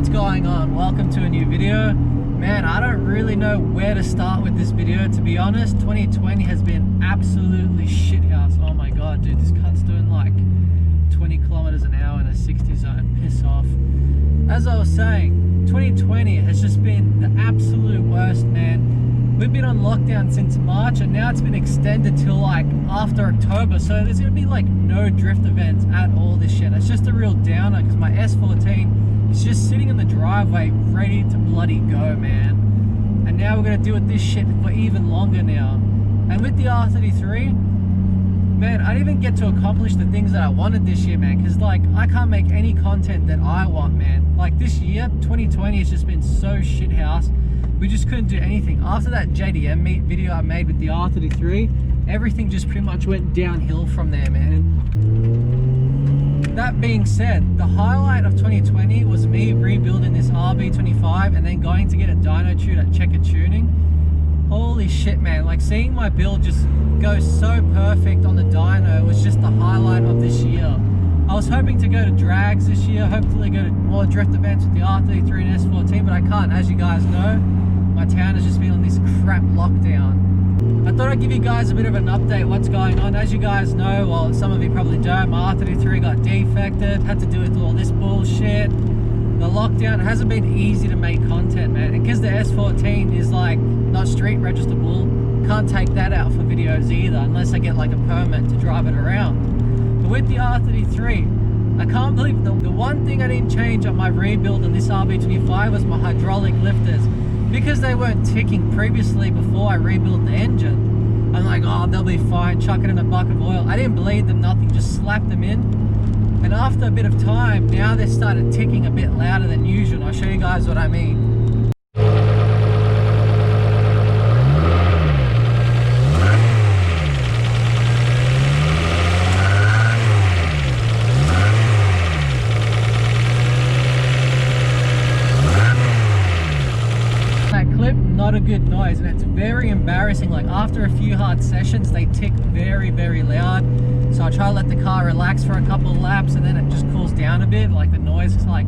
what's going on? Welcome to a new video. Man, I don't really know where to start with this video, to be honest. 2020 has been absolutely shithouse. Oh my god, dude, this cunt's doing like 20 kilometers an hour in a 60 zone. Piss off. As I was saying, 2020 has just been the absolute worst, man. We've been on lockdown since March and now it's been extended till like after October, so there's gonna be like no drift events at all this year. It's just a real downer because my S14 is just sitting in the driveway ready to bloody go, man. And now we're gonna deal with this shit for even longer now. And with the R33, man, I didn't even get to accomplish the things that I wanted this year, man, because like I can't make any content that I want, man. Like this year, 2020 has just been so shithouse. We just couldn't do anything. After that JDM video I made with the R33, everything just pretty much went downhill from there, man. That being said, the highlight of 2020 was me rebuilding this RB25 and then going to get a dyno tune at Checker Tuning. Holy shit, man, like seeing my build just go so perfect on the dyno was just the highlight of this year. I was hoping to go to drags this year, hopefully go to more drift events with the R33 and S14, but I can't. As you guys know, my town has just been on this crap lockdown. I thought I'd give you guys a bit of an update what's going on. As you guys know, well, some of you probably don't, my R33 got defected, had to do with all this bullshit. The lockdown hasn't been easy to make content, man, and because the S14 is like not street registerable, can't take that out for videos either unless I get like a permit to drive it around. But with the R33, I can't believe the one thing I didn't change on my rebuild on this RB25 was my hydraulic lifters, because they weren't ticking previously before I rebuilt the engine. I'm like, oh, they'll be fine, chuck it in a bucket of oil. I didn't bleed them, nothing, just slapped them in. And after a bit of time, now they started ticking a bit louder than usual. I'll show you guys what I mean. Not a good noise, and it's very embarrassing. Like after a few hard sessions they tick very loud, so I try to let the car relax for a couple of laps and then it just cools down a bit. Like the noise is like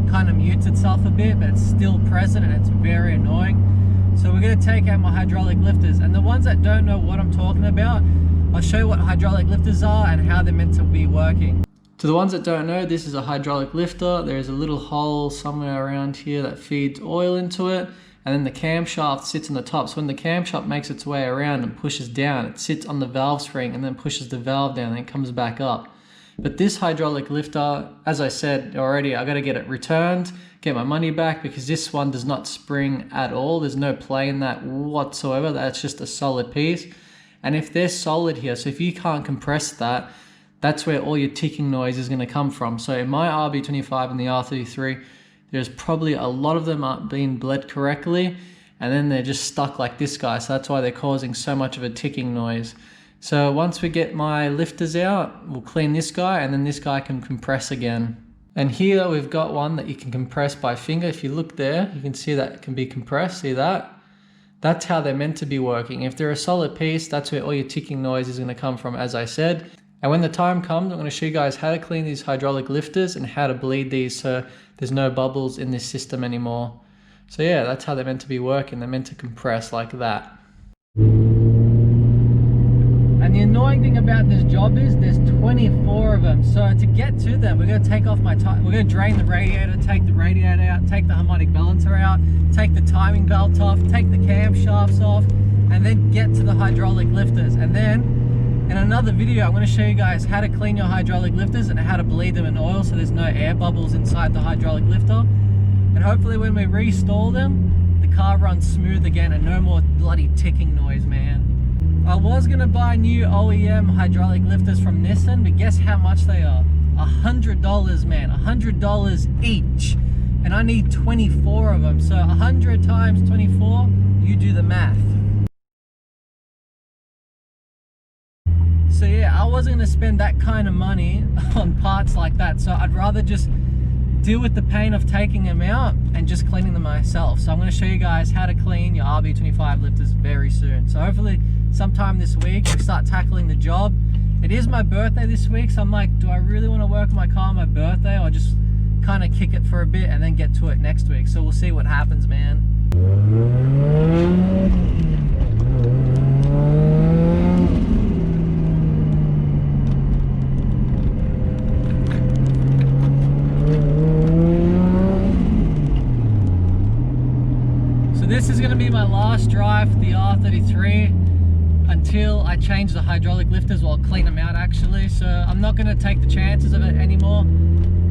kind of mutes itself a bit, but it's still present and it's very annoying. So we're going to take out my hydraulic lifters, and the ones that don't know what I'm talking about, I'll show you what hydraulic lifters are and how they're meant to be working. To the ones that don't know, this is a hydraulic lifter. There's a little hole somewhere around here that feeds oil into it, and then the camshaft sits on the top. So when the camshaft makes its way around and pushes down, it sits on the valve spring and then pushes the valve down and it comes back up. But this hydraulic lifter, as I said already, I got to get it returned, get my money back, because this one does not spring at all. There's no play in that whatsoever. That's just a solid piece. And if they're solid here, so if you can't compress that, that's where all your ticking noise is going to come from. So in my RB25 and the R33, there's probably a lot of them aren't being bled correctly, and then they're just stuck like this guy. So that's why they're causing so much of a ticking noise. So once we get my lifters out, we'll clean this guy, and then this guy can compress again. And here we've got one that you can compress by finger. If you look there, you can see that it can be compressed. See that? That's how they're meant to be working. If they're a solid piece, that's where all your ticking noise is going to come from, as I said. And when the time comes, I'm going to show you guys how to clean these hydraulic lifters and how to bleed these so there's no bubbles in this system anymore. So yeah, that's how they're meant to be working. They're meant to compress like that. And the annoying thing about this job is there's 24 of them. So to get to them, we're going to take off my time. We're going to drain the radiator, take the radiator out, take the harmonic balancer out, take the timing belt off, take the camshafts off, and then get to the hydraulic lifters. And then in another video, I'm going to show you guys how to clean your hydraulic lifters and how to bleed them in oil so there's no air bubbles inside the hydraulic lifter. And hopefully when we reinstall them, the car runs smooth again and no more bloody ticking noise, man. I was going to buy new OEM hydraulic lifters from Nissan, but guess how much they are? $100, man. $100 each. And I need 24 of them. So 100 times 24, you do the math. So yeah, I wasn't going to spend that kind of money on parts like that. So I'd rather just deal with the pain of taking them out and just cleaning them myself. So I'm going to show you guys how to clean your RB25 lifters very soon. So hopefully sometime this week we start tackling the job. It is my birthday this week, so I'm like, do I really want to work on my car on my birthday or just kind of kick it for a bit and then get to it next week. So we'll see what happens, man. So this is going to be my last drive for the R33 until I change the hydraulic lifters, or I'll clean them out actually. So I'm not going to take the chances of it anymore.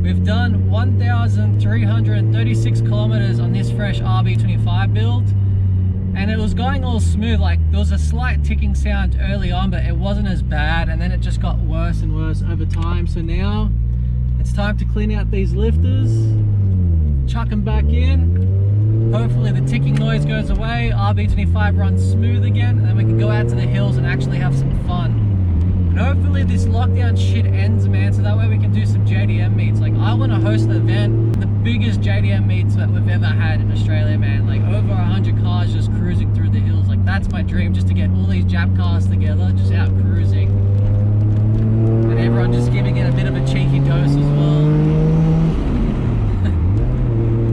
We've done 1,336 kilometers on this fresh RB25 build, and it was going all smooth. Like, there was a slight ticking sound early on, but it wasn't as bad, and then it just got worse and worse over time. So now it's time to clean out these lifters, chuck them back in. Hopefully the ticking noise goes away, RB25 runs smooth again, and then we can go out to the hills and actually have some fun. And hopefully this lockdown shit ends, man, so that way we can do some JDM meets. Like, I want to host an event, the biggest JDM meets that we've ever had in Australia, man. Like, over 100 cars just cruising through the hills. Like, that's my dream, just to get all these Jap cars together, just out cruising. And everyone just giving it a bit of a cheeky dose as well.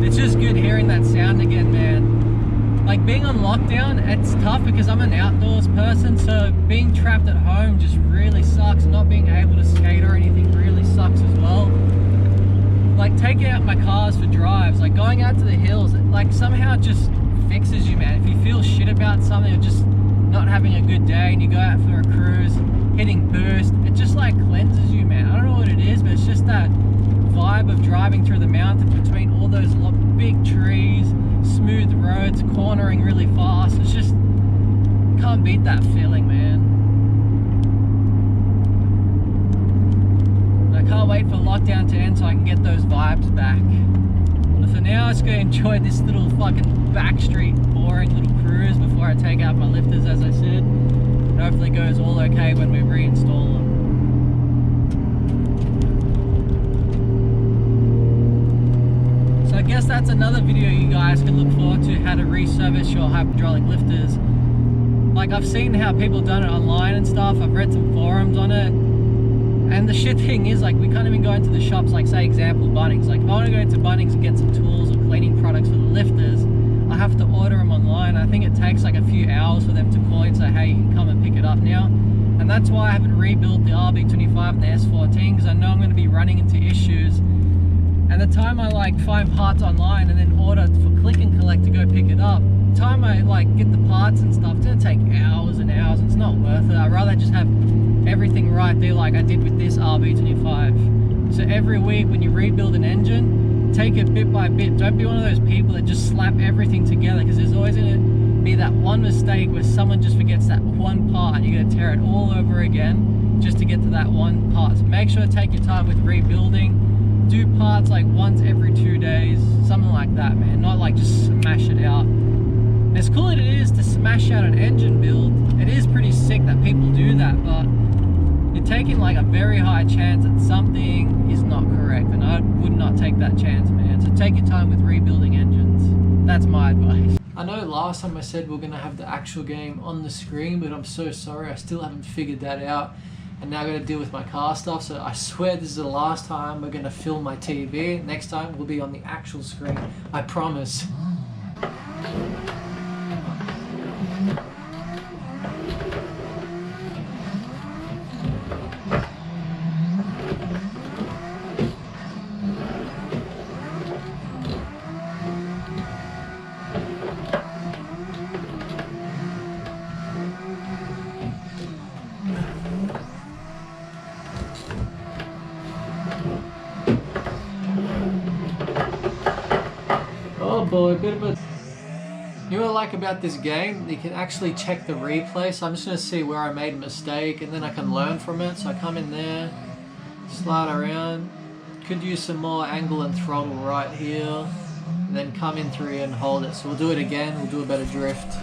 It's just good hearing that sound again, man. Like, being on lockdown, it's tough because I'm an outdoors person, so being trapped at home just really sucks. Not being able to skate or anything really sucks as well. Like, taking out my cars for drives, like going out to the hills, like somehow just fixes you, man. If you feel shit about something or just not having a good day and you go out for a cruise, hitting boost, it just like cleanses you, man. I don't know what it is, but it's just that vibe of driving through the mountains between all those big trees, smooth roads, cornering really fast. It's just, can't beat that feeling, man. I can't wait for lockdown to end so I can get those vibes back. But for now, I'm just gonna enjoy this little fucking backstreet boring little cruise before I take out my lifters, as I said. And hopefully it goes all okay when we reinstall them. I guess that's another video you guys can look forward to, how to resurface your hydraulic lifters. Like, I've seen how people done it online and stuff. I've read some forums on it. And the shit thing is, like, we can't even go into the shops, like, say, example, Bunnings. Like, if I want to go into Bunnings and get some tools or cleaning products for the lifters, I have to order them online. I think it takes like a few hours for them to call and say, hey, you can come and pick it up now. And that's why I haven't rebuilt the RB25 and the S14, because I know I'm going to be running into issues. And the time I like find parts online and then order for click and collect to go pick it up, the time I like get the parts and stuff, it's gonna take hours and hours. It's not worth it. I'd rather just have everything right there like I did with this RB25. So every week when you rebuild an engine, take it bit by bit. Don't be one of those people that just slap everything together, because there's always gonna be that one mistake where someone just forgets that one part and you're gonna tear it all over again just to get to that one part. So make sure to take your time with rebuilding. Do parts like once every 2 days, something like that, man. Not like just smash it out. And as cool as it is to smash out an engine build, it is pretty sick that people do that, but you're taking like a very high chance that something is not correct, and I would not take that chance, man. So take your time with rebuilding engines. That's my advice. I know last time I said we're gonna have the actual game on the screen, but I'm so sorry, I still haven't figured that out. And now I gotta deal with my car stuff, so I swear this is the last time we're gonna film my TV. Next time we'll be on the actual screen, I promise. A bit of a... You know what I like about this game? You can actually check the replay, so I'm just going to see where I made a mistake and then I can learn from it. So I come in there, slide around, could use some more angle and throttle right here, and then come in through here and hold it. So we'll do it again, we'll do a better drift.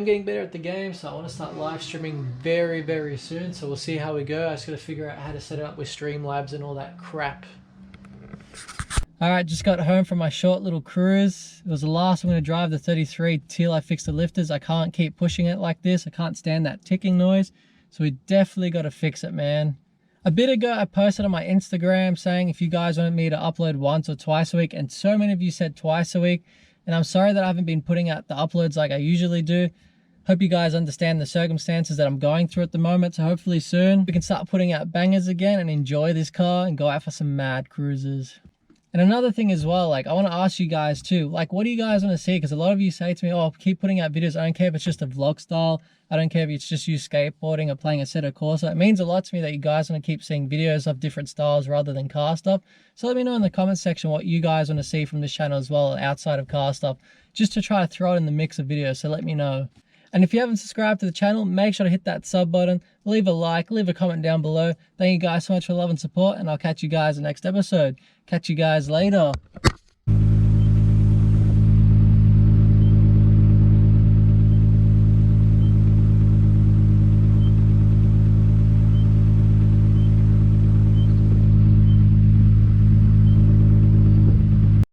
am getting better at the game, so I want to start live streaming very, very soon. So we'll see how we go. I just got to figure out how to set it up with Streamlabs and all that crap. Alright, just got home from my short little cruise. It was the last I'm going to drive the 33 till I fix the lifters. I can't keep pushing it like this. I can't stand that ticking noise. So we definitely got to fix it, man. A bit ago, I posted on my Instagram saying if you guys wanted me to upload once or twice a week, and so many of you said twice a week. And I'm sorry that I haven't been putting out the uploads like I usually do. Hope you guys understand the circumstances that I'm going through at the moment. So hopefully soon we can start putting out bangers again and enjoy this car and go out for some mad cruises. And another thing as well, like I want to ask you guys too, like what do you guys want to see? Because a lot of you say to me, oh, keep putting out videos. I don't care if it's just a vlog style. I don't care if it's just you skateboarding or playing a set of Corsa. It means a lot to me that you guys want to keep seeing videos of different styles rather than car stuff. So let me know in the comments section what you guys want to see from this channel as well outside of car stuff, just to try to throw it in the mix of videos. So let me know. And if you haven't subscribed to the channel, make sure to hit that sub button, leave a like, leave a comment down below. Thank you guys so much for love and support, and I'll catch you guys in the next episode. Catch you guys later.